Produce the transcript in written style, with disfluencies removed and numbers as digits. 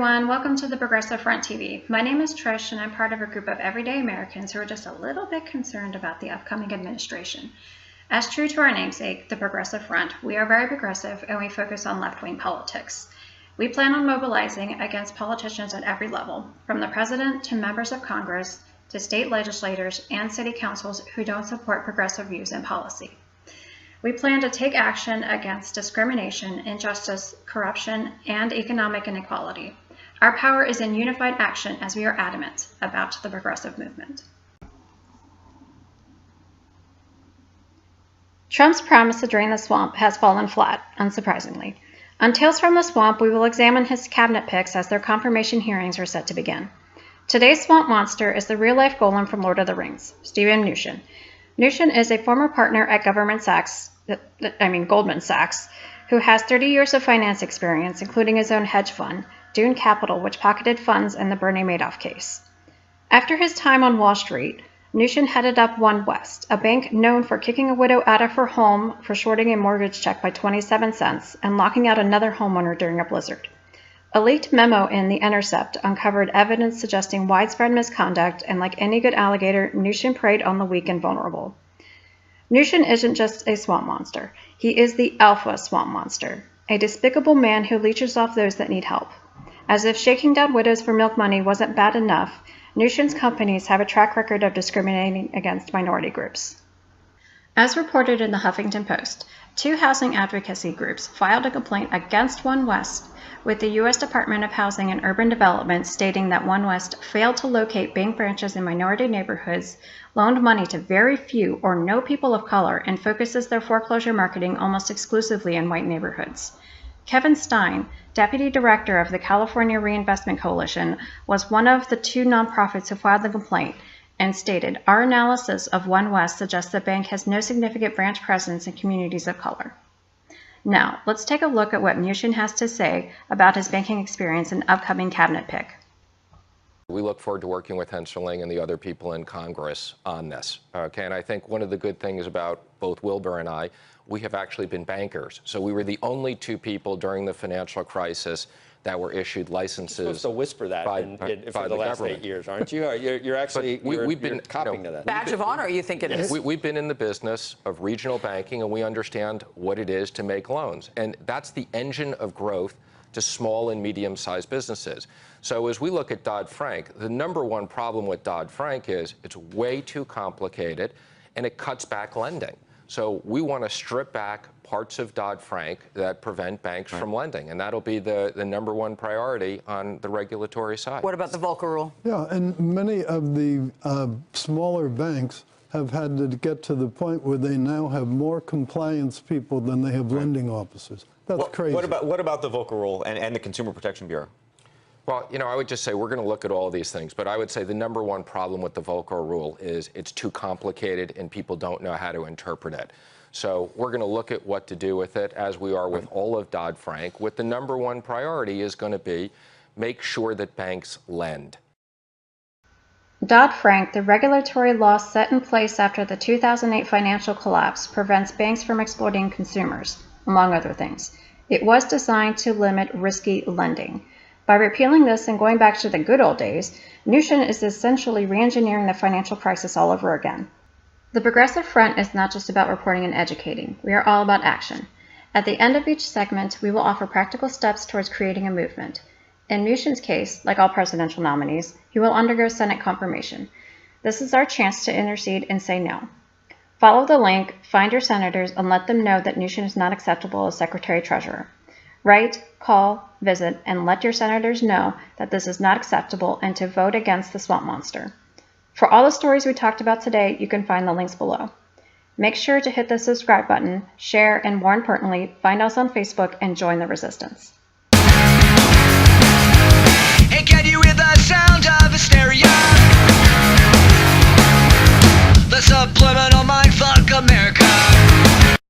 everyone, welcome to the Progressive Front TV. My name is Trish and I'm part of a group of everyday Americans who are just a little bit concerned about the upcoming administration. As true to our namesake, the Progressive Front, we are very progressive and we focus on left-wing politics. We plan on mobilizing against politicians at every level, from the president to members of Congress to state legislators and city councils who don't support progressive views and policy. We plan to take action against discrimination, injustice, corruption, and economic inequality. Our power is in unified action as we are adamant about the progressive movement. Trump's promise to drain the swamp has fallen flat, unsurprisingly. On Tales from the Swamp, we will examine his cabinet picks as their confirmation hearings are set to begin. Today's swamp monster is the real-life golem from Lord of the Rings, Steven Mnuchin. Mnuchin is a former partner at Goldman Sachs, who has 30 years of finance experience, including his own hedge fund, Dune Capital, which pocketed funds in the Bernie Madoff case. After his time on Wall Street, Mnuchin headed up OneWest, a bank known for kicking a widow out of her home for shorting a mortgage check by 27 cents and locking out another homeowner during a blizzard. A leaked memo in The Intercept uncovered evidence suggesting widespread misconduct, and like any good alligator, Mnuchin preyed on the weak and vulnerable. Mnuchin isn't just a swamp monster. He is the alpha swamp monster, a despicable man who leeches off those that need help. As if shaking down widows for milk money wasn't bad enough, Mnuchin's companies have a track record of discriminating against minority groups. As reported in the Huffington Post, 2 housing advocacy groups filed a complaint against OneWest with the U.S. Department of Housing and Urban Development, stating that OneWest failed to locate bank branches in minority neighborhoods, loaned money to very few or no people of color, and focuses their foreclosure marketing almost exclusively in white neighborhoods. Kevin Stein, deputy director of the California Reinvestment Coalition, was one of the 2 nonprofits who filed the complaint and stated, "Our analysis of OneWest suggests the bank has no significant branch presence in communities of color." Now, let's take a look at what Mnuchin has to say about his banking experience and upcoming cabinet pick. We look forward to working with Hensarling and the other people in Congress on this. Okay, and I think one of the good things about both Wilbur and I, we have actually been bankers. So we were the only 2 people during the financial crisis that were issued licenses. You're supposed to whisper that for the last government. 8 years, aren't you? You're actually we've been copying to that. Badge of honor, you think it is? We've been in the business of regional banking, and we understand what it is to make loans. And that's the engine of growth to small and medium-sized businesses. So as we look at Dodd-Frank, the number one problem with Dodd-Frank is it's way too complicated, and it cuts back lending. So we want to strip back parts of Dodd-Frank that prevent banks from lending, and that'll be the number one priority on the regulatory side. What about the Volcker Rule? Yeah, and many of the smaller banks have had to get to the point where they now have more compliance people than they have lending officers. That's crazy. What about the Volcker Rule and the Consumer Protection Bureau? Well, I would just say we're going to look at all these things, but I would say the number one problem with the Volcker Rule is it's too complicated and people don't know how to interpret it. So we're going to look at what to do with it, as we are with all of Dodd-Frank, with the number one priority is going to be make sure that banks lend. Dodd-Frank, the regulatory law set in place after the 2008 financial collapse, prevents banks from exploiting consumers, among other things. It was designed to limit risky lending. By repealing this and going back to the good old days, Mnuchin is essentially re-engineering the financial crisis all over again. The Progressive Front is not just about reporting and educating. We are all about action. At the end of each segment, we will offer practical steps towards creating a movement. In Mnuchin's case, like all presidential nominees, he will undergo Senate confirmation. This is our chance to intercede and say no. Follow the link, find your senators, and let them know that Mnuchin is not acceptable as Secretary-Treasurer. Write, call, visit, and let your senators know that this is not acceptable and to vote against the swamp monster. For all the stories we talked about today, you can find the links below. Make sure to hit the subscribe button, share, and more importantly, find us on Facebook and join the resistance. And can you hear the sound of hysteria? The subliminal mindfuck America.